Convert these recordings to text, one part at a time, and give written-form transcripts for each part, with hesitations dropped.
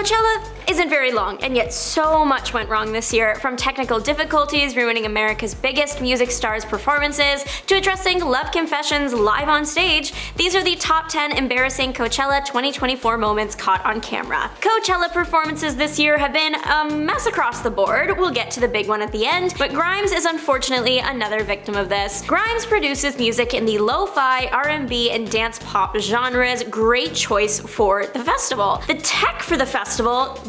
Coachella isn't very long, and yet so much went wrong this year, from technical difficulties ruining America's biggest music stars' performances to addressing love confessions live on stage. These are the top 10 embarrassing Coachella 2024 moments caught on camera. Coachella performances this year have been a mess across the board. We'll get to the big one at the end, but Grimes is unfortunately another victim of this. Grimes produces music in the lo-fi, R&B, and dance pop genres. Great choice for the festival. The tech for the festival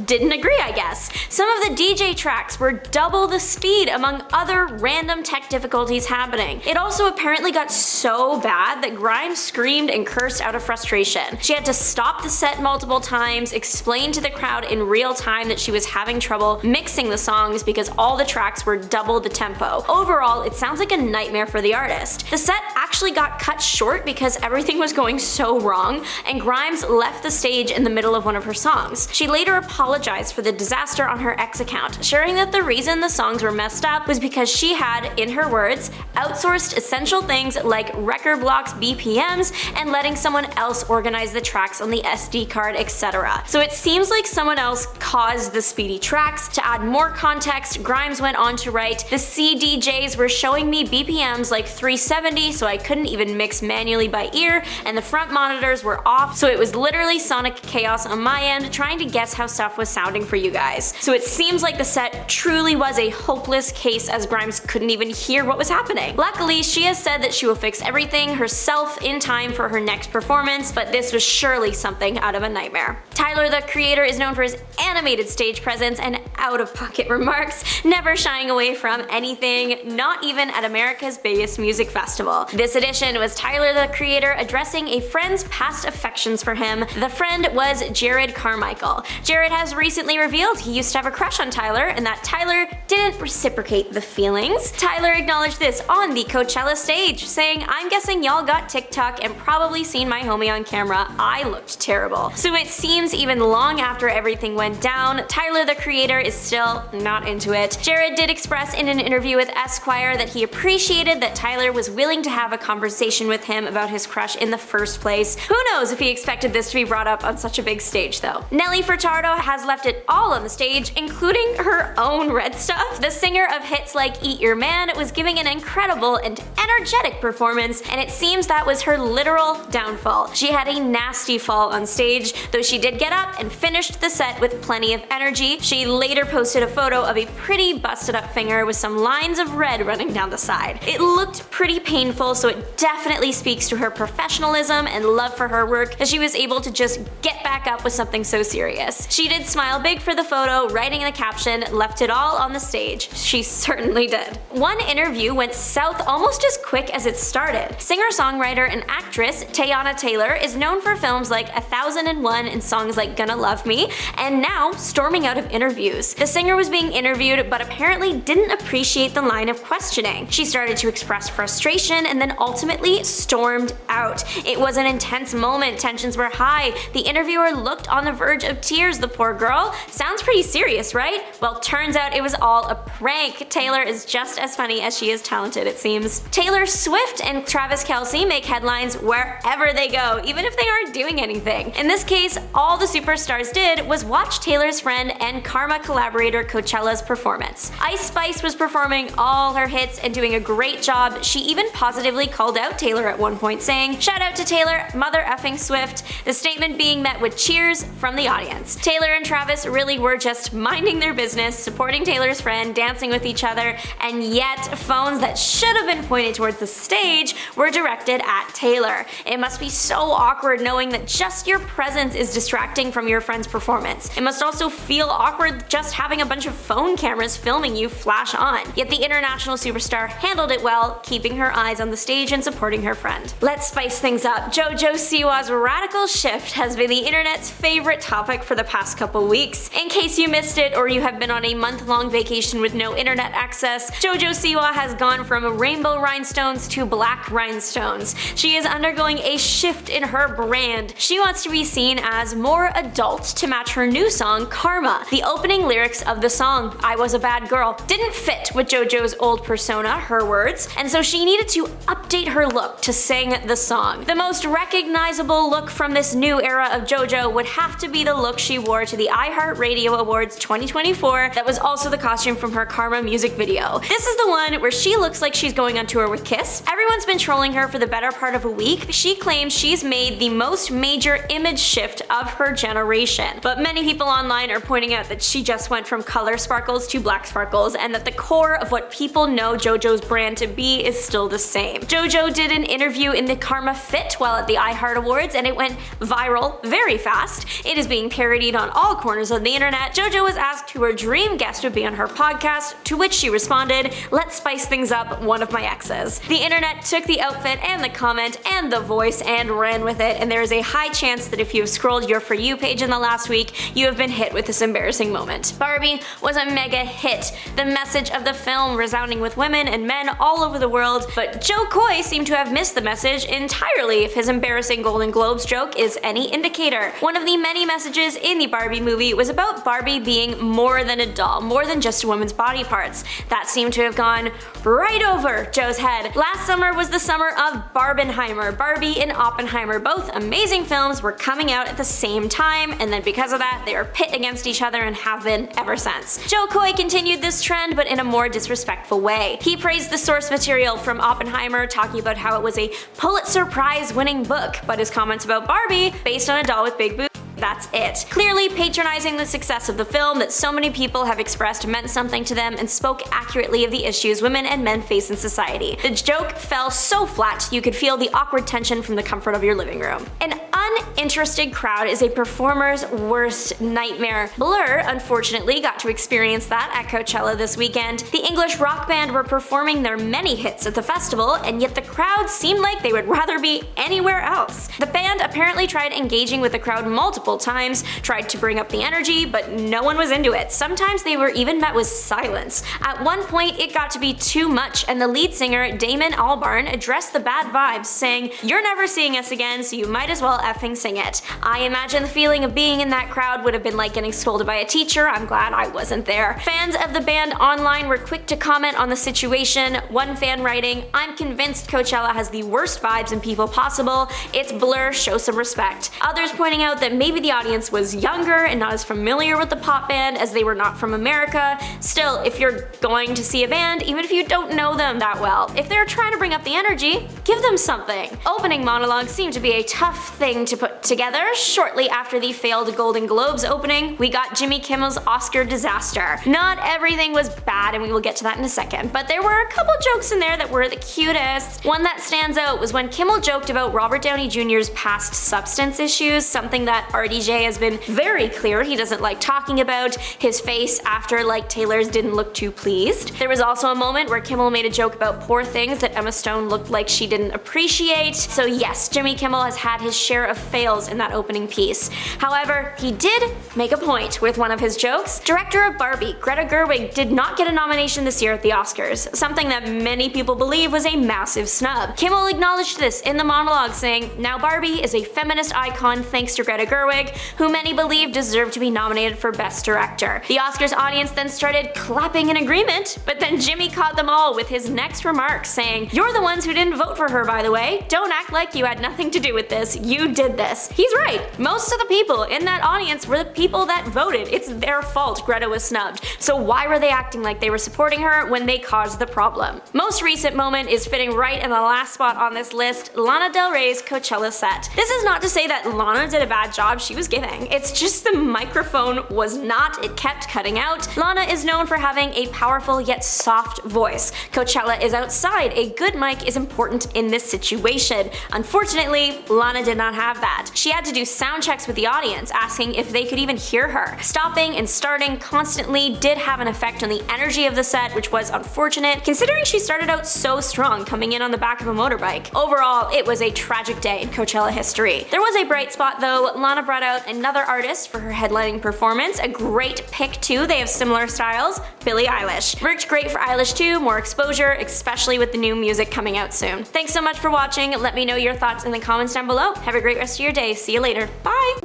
didn't agree, I guess. Some of the DJ tracks were double the speed, among other random tech difficulties happening. It also apparently got so bad that Grimes screamed and cursed out of frustration. She had to stop the set multiple times, explain to the crowd in real time that she was having trouble mixing the songs because all the tracks were double the tempo. Overall, it sounds like a nightmare for the artist. The set actually got cut short because everything was going so wrong, and Grimes left the stage in the middle of one of her songs. She later apologized for the disaster on her X account, sharing that the reason the songs were messed up was because she had, in her words, outsourced essential things like record blocks, BPMs, and letting someone else organize the tracks on the SD card, etc. So it seems like someone else caused the speedy tracks. To add more context, Grimes went on to write, "The CDJs were showing me BPMs like 370, so I couldn't even mix manually by ear, and the front monitors were off, so it was literally sonic chaos on my end trying to guess how stuff was sounding for you guys." So it seems like the set truly was a hopeless case, as Grimes couldn't even hear what was happening. Luckily, she has said that she will fix everything herself in time for her next performance, but this was surely something out of a nightmare. Tyler, the Creator, is known for his animated stage presence and out-of-pocket remarks, never shying away from anything, not even at America's biggest music festival. This edition was Tyler, the Creator, addressing a friend's past affections for him. The friend was Jared Carmichael. Jared has recently revealed he used to have a crush on Tyler, and that Tyler didn't reciprocate the feelings. Tyler acknowledged this on the Coachella stage, saying, "I'm guessing y'all got TikTok and probably seen my homie on camera. I looked terrible." So it seems even long after everything went down, Tyler, the Creator, is still not into it. Jared did express in an interview with Esquire that he appreciated that Tyler was willing to have a conversation with him about his crush in the first place. Who knows if he expected this to be brought up on such a big stage though. Nelly Furtado has left it all on the stage, including her own red stuff. The singer of hits like Eat Your Man was giving an incredible and energetic performance, and it seems that was her literal downfall. She had a nasty fall on stage, though she did get up and finished the set with plenty of energy. She later posted a photo of a pretty busted up finger with some lines of red running down the side. It looked pretty painful, so it definitely speaks to her professionalism and love for her work that she was able to just get back up with something so serious. She did smile big for the photo, writing in the caption, "Left it all on the stage." She certainly did. One interview went south almost as quick as it started. Singer-songwriter and actress Teyana Taylor is known for films like 1001 and songs like Gonna Love Me, and now storming out of interviews. The singer was being interviewed but apparently didn't appreciate the line of questioning. She started to express frustration and then ultimately stormed out. It was an intense moment, tensions were high. The interviewer looked on the verge of tears, the poor girl. Sounds pretty serious, right? Well, turns out it was all a prank. Taylor is just as funny as she is talented, it seems. Taylor Swift and Travis Kelce make headlines wherever they go, even if they aren't doing anything. In this case, all the superstars did was watch Taylor's friend and Karma collaborator Coachella's performance. Ice Spice was performing all her hits and doing a great job. She even positively called out Taylor at one point, saying, "Shout out to Taylor, mother effing Swift," the statement being met with cheers from the audience. Taylor and Travis really were just minding their business, supporting Taylor's friend, dancing with each other, and yet phones that should have been pointed towards the stage were directed at Taylor. It must be so awkward knowing that just your presence is distracting from your friend's performance. It must also feel awkward just having a bunch of phone cameras filming you flash on. Yet the international superstar handled it well, keeping her eyes on the stage and supporting her friend. Let's spice things up. Jojo Siwa's radical shift has been the internet's favorite topic for the past couple weeks. In case you missed it or you have been on a month-long vacation with no internet access, Jojo Siwa has gone from rainbow rhinestones to black rhinestones. She is undergoing a shift in her brand. She wants to be seen as more adult to match her new song, Karma. The opening lyrics of the song, "I was a bad girl," didn't fit with JoJo's old persona, her words, and so she needed to update her look to sing the song. The most recognizable look from this new era of JoJo would have to be the look she wore to the the iHeartRadio Awards 2024 that was also the costume from her Karma music video. This is the one where she looks like she's going on tour with Kiss. Everyone's been trolling her for the better part of a week. She claims she's made the most major image shift of her generation. But many people online are pointing out that she just went from color sparkles to black sparkles, and that the core of what people know JoJo's brand to be is still the same. JoJo did an interview in the Karma Fit while at the iHeart Awards, and it went viral very fast. It is being parodied on all corners of the internet. JoJo was asked who her dream guest would be on her podcast, to which she responded, "Let's spice things up, one of my exes." The internet took the outfit and the comment and the voice and ran with it, and there is a high chance that if you have scrolled your For You page in the last week, you have been hit with this embarrassing moment. Barbie was a mega hit, the message of the film resounding with women and men all over the world, but Joe Coy seemed to have missed the message entirely if his embarrassing Golden Globes joke is any indicator. One of the many messages in the Barbie movie was about Barbie being more than a doll, more than just a woman's body parts. That seemed to have gone right over Joe's head. Last summer was the summer of Barbenheimer. Barbie and Oppenheimer, both amazing films, were coming out at the same time, and then because of that, they were pit against each other and have been ever since. Joe Coy continued this trend, but in a more disrespectful way. He praised the source material from Oppenheimer, talking about how it was a Pulitzer Prize-winning book, but his comments about Barbie, based on a doll with big boobs, that's it. Clearly patronizing the success of the film that so many people have expressed meant something to them and spoke accurately of the issues women and men face in society. The joke fell so flat you could feel the awkward tension from the comfort of your living room. An uninterested crowd is a performer's worst nightmare. Blur, unfortunately, got to experience that at Coachella this weekend. The English rock band were performing their many hits at the festival, and yet the crowd seemed like they would rather be anywhere else. The band apparently tried engaging with the crowd multiple times, tried to bring up the energy, but no one was into it. Sometimes they were even met with silence. At one point, it got to be too much, and the lead singer, Damon Albarn, addressed the bad vibes, saying, "You're never seeing us again, so you might as well effing sing it." I imagine the feeling of being in that crowd would have been like getting scolded by a teacher. I'm glad I wasn't there. Fans of the band online were quick to comment on the situation, one fan writing, "I'm convinced Coachella has the worst vibes and people possible. It's Blur, show some respect." Others pointing out that maybe the audience was younger and not as familiar with the pop band as they were not from America. Still, if you're going to see a band, even if you don't know them that well, if they're trying to bring up the energy, give them something. Opening monologues seem to be a tough thing to put together. Shortly after the failed Golden Globes opening, we got Jimmy Kimmel's Oscar disaster. Not everything was bad, and we will get to that in a second, but there were a couple jokes in there that were the cutest. One that stands out was when Kimmel joked about Robert Downey Jr.'s past substance issues, something that RDJ has been very clear he doesn't like talking about. His face after Like Taylor's didn't look too pleased. There was also a moment where Kimmel made a joke about poor things that Emma Stone looked like she didn't appreciate. So yes, Jimmy Kimmel has had his share of fails in that opening piece. However, he did make a point with one of his jokes. Director of Barbie, Greta Gerwig, did not get a nomination this year at the Oscars, something that many people believe was a massive snub. Kimmel acknowledged this in the monologue, saying, "Now Barbie is a feminist icon thanks to Greta Gerwig, who many believe deserved to be nominated for Best Director." The Oscars audience then started clapping in agreement, but then Jimmy caught them all with his next remark, saying, "You're the ones who didn't vote for her, by the way. Don't act like you had nothing to do with this. You did this." He's right. Most of the people in that audience were the people that voted. It's their fault Greta was snubbed. So why were they acting like they were supporting her when they caused the problem? Most recent moment is fitting right in the last spot on this list, Lana Del Rey's Coachella set. This is not to say that Lana did a bad job, she was giving. It's just the microphone was not, it kept cutting out. Lana is known for having a powerful yet soft voice. Coachella is outside, a good mic is important in this situation. Unfortunately, Lana did not have that. She had to do sound checks with the audience, asking if they could even hear her. Stopping and starting constantly did have an effect on the energy of the set, which was unfortunate, considering she started out so strong coming in on the back of a motorbike. Overall, it was a tragic day in Coachella history. There was a bright spot though. Lana brought out another artist for her headlining performance, a great pick too, they have similar styles, Billie Eilish. Worked great for Eilish too, more exposure, especially with the new music coming out soon. Thanks so much for watching, let me know your thoughts in the comments down below. Have a great rest of your day, see you later, bye!